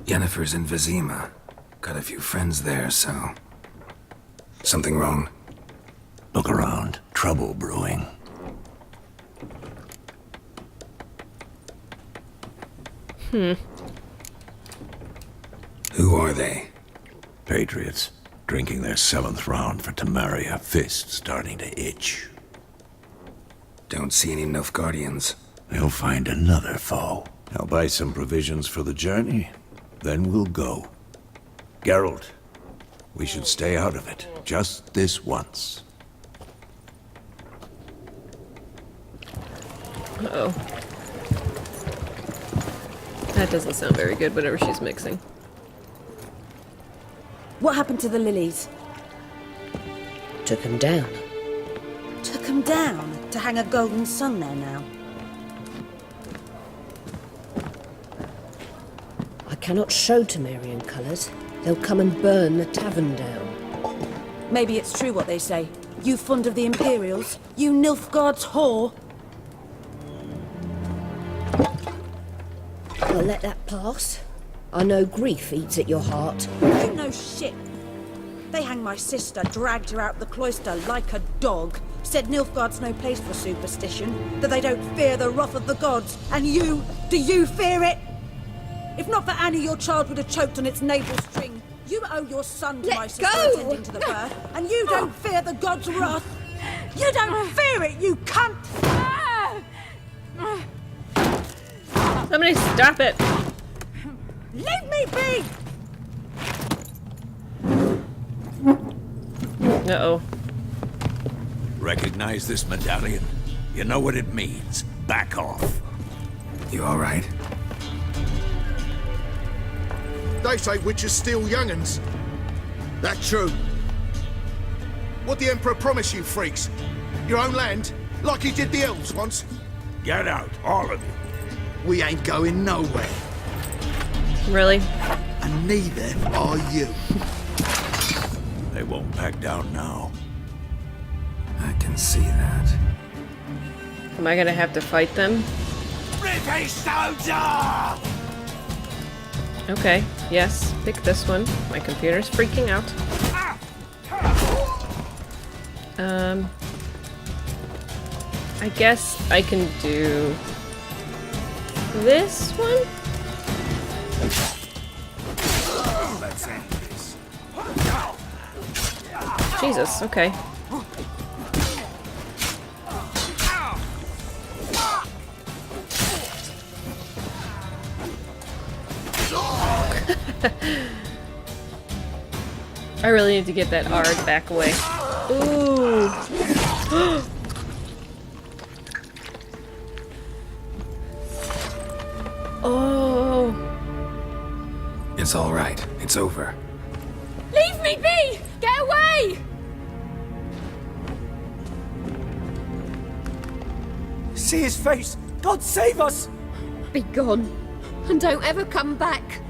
Yennefer's in Vizima. Got a few friends there, so... Something wrong? Look around. Trouble brewing. Who are they? Patriots. Drinking their 7th round for Temeria. Fist starting to itch. Don't see any Nilfgaardians. They'll find another foe. I'll buy some provisions for the journey. Then we'll go. Geralt, we should stay out of it. Just this once. Uh-oh. That doesn't sound very good, whatever she's mixing. What happened to the lilies? Took him down. Took them down to hang a golden sun there now. I cannot show Temerian colours. They'll come and burn the tavern down. Maybe it's true what they say. You fond of the Imperials? You Nilfgaard's whore? I'll let that pass. I know grief eats at your heart. You know shit. They hanged my sister, dragged her out the cloister like a dog. Said Nilfgaard's no place for superstition, that they don't fear the wrath of the gods. And you, do you fear it? If not for Annie, your child would have choked on its navel string. You owe your son to my sister attending to the birth, and you don't fear the gods' wrath. You don't fear it, you cunt! Somebody stop it! Leave me be! Uh-oh. Recognize this medallion? You know what it means. Back off. You alright? They say witches steal young'uns. That true? What the Emperor promise you, freaks? Your own land? Like he did the elves once? Get out, all of you. We ain't going nowhere. Really? And neither are you. They won't back down now. I can see that. Am I gonna have to fight them? British soldier! Okay, yes, pick this one. My computer's freaking out. I guess I can do this one? Let's end this. Jesus, okay. I really need to get that Ard back away. Ooh. Oh. It's alright. It's over. Leave me be! Get away! See his face! God save us! Be gone, and don't ever come back.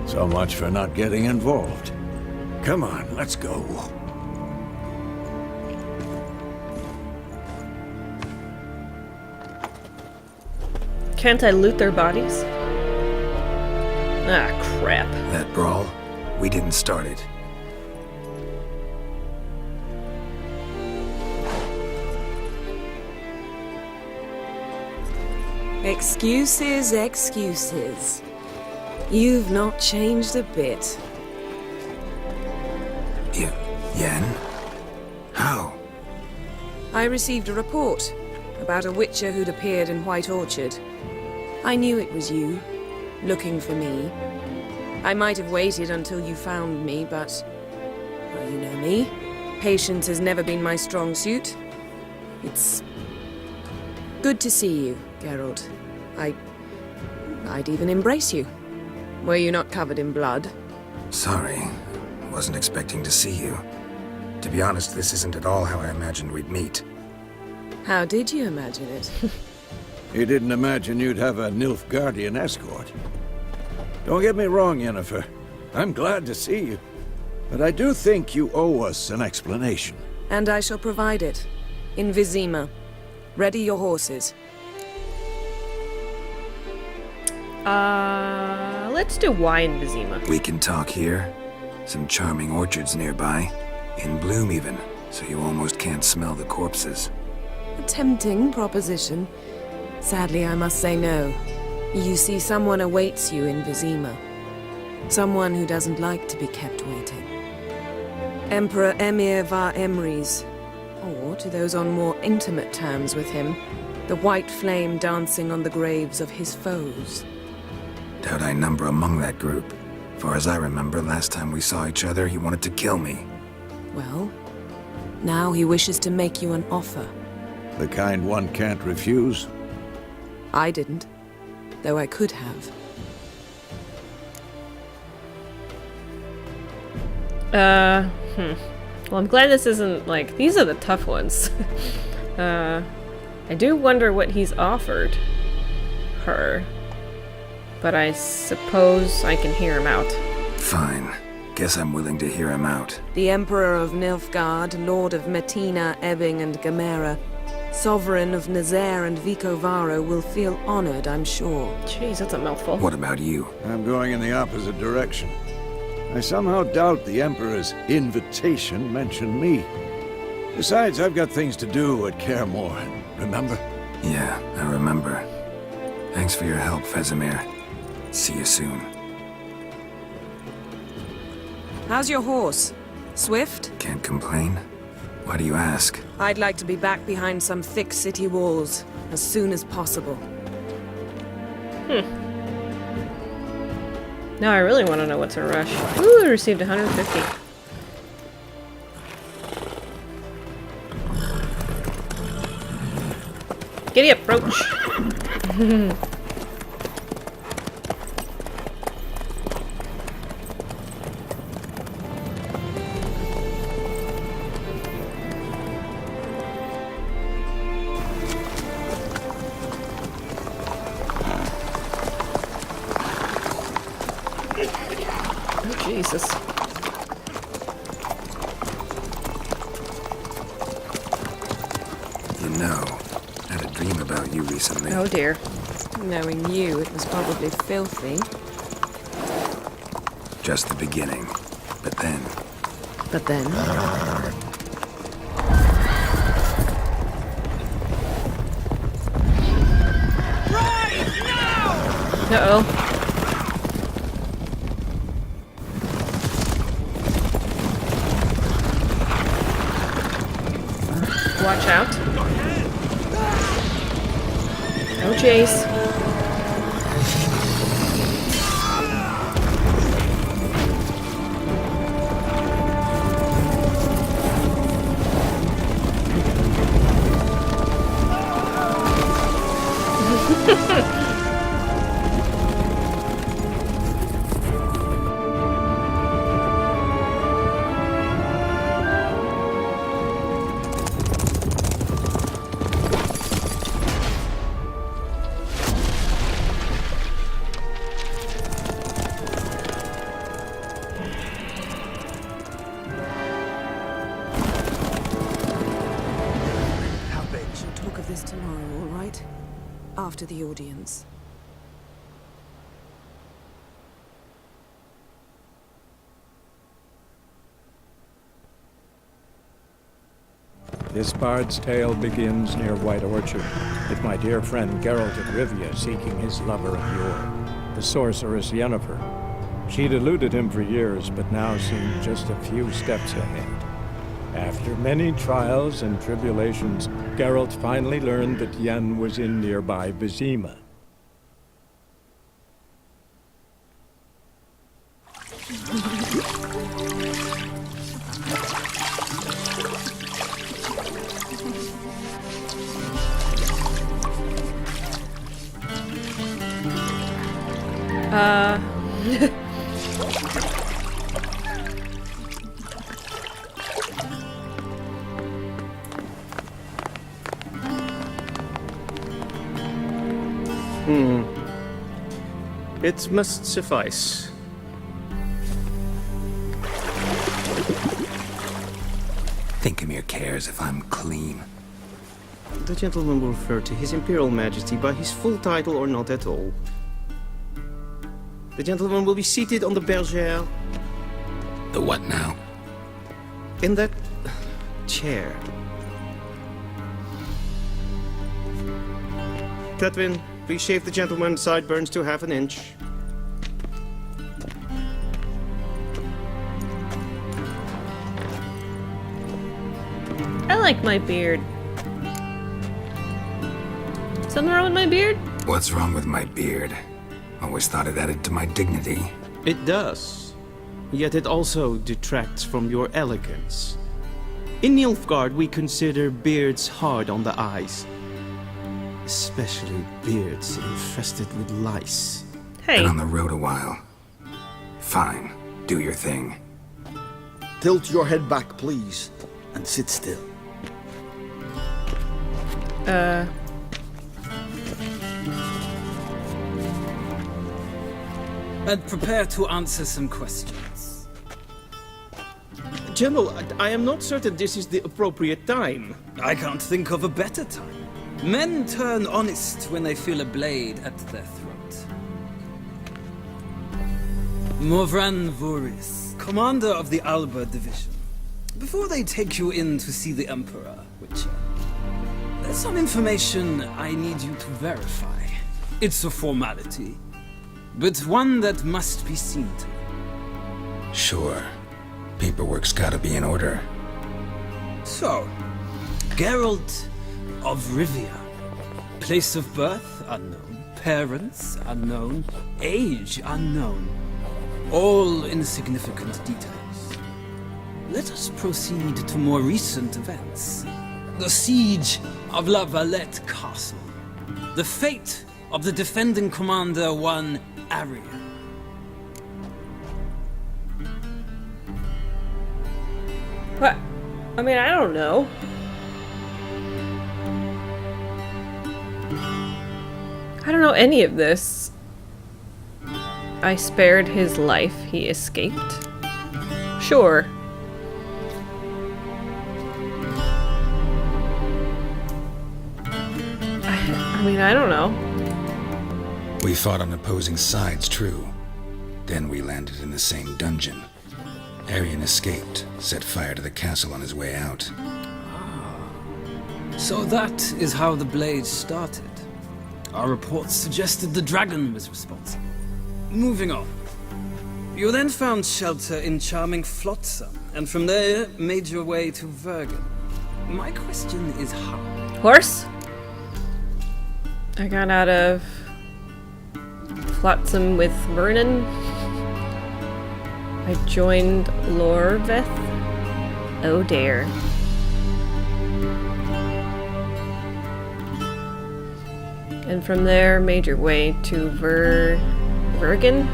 So much for not getting involved. Come on, let's go. Can't I loot their bodies? Ah, crap. That brawl? We didn't start it. Excuses, excuses. You've not changed a bit. Yen? How? I received a report about a witcher who'd appeared in White Orchard. I knew it was you, looking for me. I might have waited until you found me, but... well, you know me. Patience has never been my strong suit. It's... good to see you, Geralt. I'd even embrace you. Were you not covered in blood? Sorry. Wasn't expecting to see you. To be honest, this isn't at all how I imagined we'd meet. How did you imagine it? You didn't imagine you'd have a Nilfgaardian escort. Don't get me wrong, Yennefer. I'm glad to see you. But I do think you owe us an explanation. And I shall provide it. In Vizima. Ready your horses. Let's do wine, Vizima. We can talk here. Some charming orchards nearby. In bloom even, so you almost can't smell the corpses. A tempting proposition. Sadly, I must say no. You see, someone awaits you in Vizima. Someone who doesn't like to be kept waiting. Emperor Emir var Emrys, or to those on more intimate terms with him, the white flame dancing on the graves of his foes. Doubt I number among that group. Far as I remember, last time we saw each other, he wanted to kill me. Well, now he wishes to make you an offer. The kind one can't refuse. I didn't, though I could have. Well, I'm glad this isn't, like, these are the tough ones. I do wonder what he's offered her. But I suppose I can hear him out. Fine. Guess I'm willing to hear him out. The Emperor of Nilfgaard, Lord of Metina, Ebbing, and Gamera, Sovereign of Nazaire and Vicovaro will feel honored, I'm sure. Jeez, that's a mouthful. What about you? I'm going in the opposite direction. I somehow doubt the Emperor's invitation mentioned me. Besides, I've got things to do at Kaer remember? Yeah, I remember. Thanks for your help, Vesemir. See you soon. How's your horse? Swift? Can't complain. Why do you ask? I'd like to be back behind some thick city walls as soon as possible. Now I really want to know what's a rush. Ooh, I received 150. Giddy approach. Jesus. You know, I had a dream about you recently. Oh dear. Knowing you, it was probably filthy. Just the beginning. But then... But then... Uh-oh. Watch out. Oh, jeez. Tomorrow, all right? After the audience. This bard's tale begins near White Orchard, with my dear friend Geralt of Rivia seeking his lover of yore, the sorceress Yennefer. She'd eluded him for years, but now seemed just a few steps ahead. After many trials and tribulations, Geralt finally learned that Yen was in nearby Vizima. It must suffice. Think Emir cares if I'm clean. The gentleman will refer to His Imperial Majesty by his full title or not at all. The gentleman will be seated on the bergère. The what now? In that chair. Cletwin, please shave the gentleman's sideburns to half an inch. I like my beard. Something wrong with my beard? What's wrong with my beard? Always thought it added to my dignity. It does. Yet it also detracts from your elegance. In Nilfgaard, we consider beards hard on the eyes. Especially beards infested with lice. Hey. Been on the road a while. Fine. Do your thing. Tilt your head back, please, and sit still. And prepare to answer some questions. General, I am not certain this is the appropriate time. I can't think of a better time. Men turn honest when they feel a blade at their throat. Morvran Voris, commander of the Alba Division. Before they take you in to see the Emperor, Witcher, there's some information I need you to verify. It's a formality, but one that must be seen to. Sure. Paperwork's gotta be in order. So, Geralt of Rivia. Place of birth unknown. Parents unknown. Age unknown. All insignificant details. Let us proceed to more recent events. The siege of La Valette Castle. The fate of the defending commander, one Arian. What? I mean, I don't know. I don't know any of this. I spared his life. He escaped. Sure. I mean, I don't know. We fought on opposing sides, true. Then we landed in the same dungeon. Arian escaped, set fire to the castle on his way out. So that is how the blade started. Our reports suggested the dragon was responsible. Moving on. You then found shelter in charming Flotsam, and from there made your way to Vergen. My question is how? Horse? I got out of Flotsam with Vernon. I joined Lorveth. Oh dear. And from there, made your way to Vergen?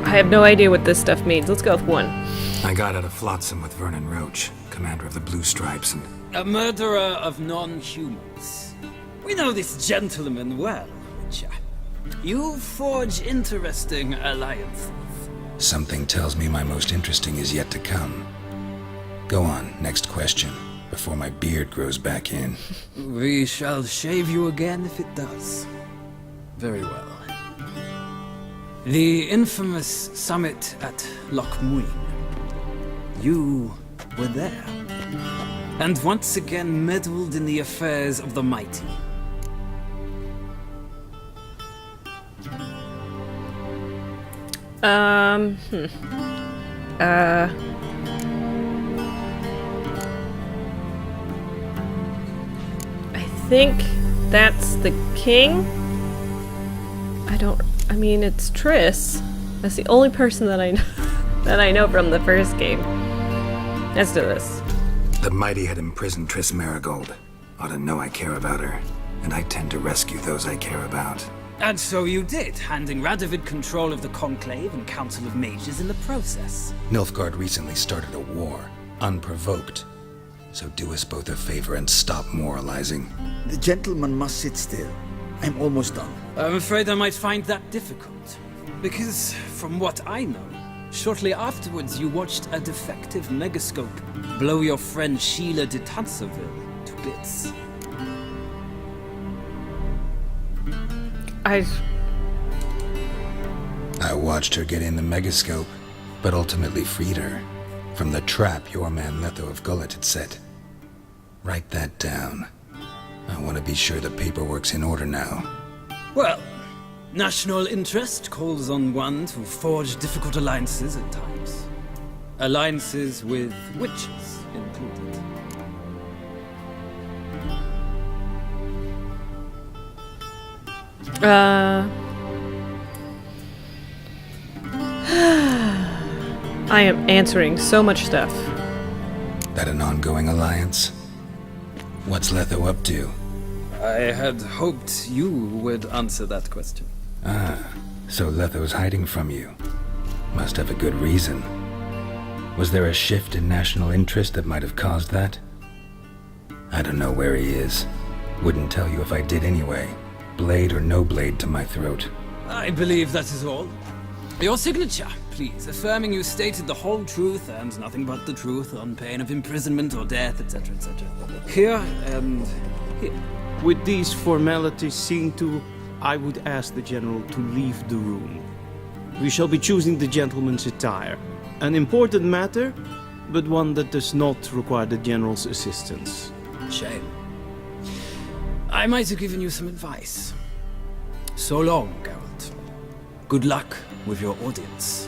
I have no idea what this stuff means. Let's go with one. I got out of Flotsam with Vernon Roach, commander of the Blue Stripes, and... A murderer of non-humans. We know this gentleman well, Witcher. You forge interesting alliances. Something tells me my most interesting is yet to come. Go on, next question, before my beard grows back in. We shall shave you again if it does. Very well. The infamous summit at Loch Muin. You were there. And once again meddled in the affairs of the mighty. I think that's the king. I mean, it's Triss. That's the only person that I know, that I know from the first game. Let's do this. The mighty had imprisoned Triss Marigold. Ought to know I care about her, and I tend to rescue those I care about. And so you did, handing Radovid control of the Conclave and Council of Mages in the process. Nilfgaard recently started a war, unprovoked. So do us both a favor and stop moralizing. The gentleman must sit still. I'm almost done. I'm afraid I might find that difficult. Because, from what I know, Shortly afterwards, you watched a defective megascope blow your friend Sheila de Tanserville to bits. I watched her get in the megascope, but ultimately freed her from the trap your man Letho of Gullet had set. Write that down. I want to be sure the paperwork's in order now. Well, national interest calls on one to forge difficult alliances at times. Alliances with witches included. I am answering so much stuff. That an ongoing alliance? What's Letho up to? I had hoped you would answer that question. So Letho's hiding from you. Must have a good reason. Was there a shift in national interest that might have caused that? I don't know where he is. Wouldn't tell you if I did anyway. Blade or no blade to my throat. I believe that is all. Your signature, please, affirming you stated the whole truth and nothing but the truth on pain of imprisonment or death, etc., etc. Here and here. With these formalities seen to, I would ask the General to leave the room. We shall be choosing the gentleman's attire. An important matter, but one that does not require the General's assistance. Shame. I might have given you some advice. So long, Geralt. Good luck with your audience.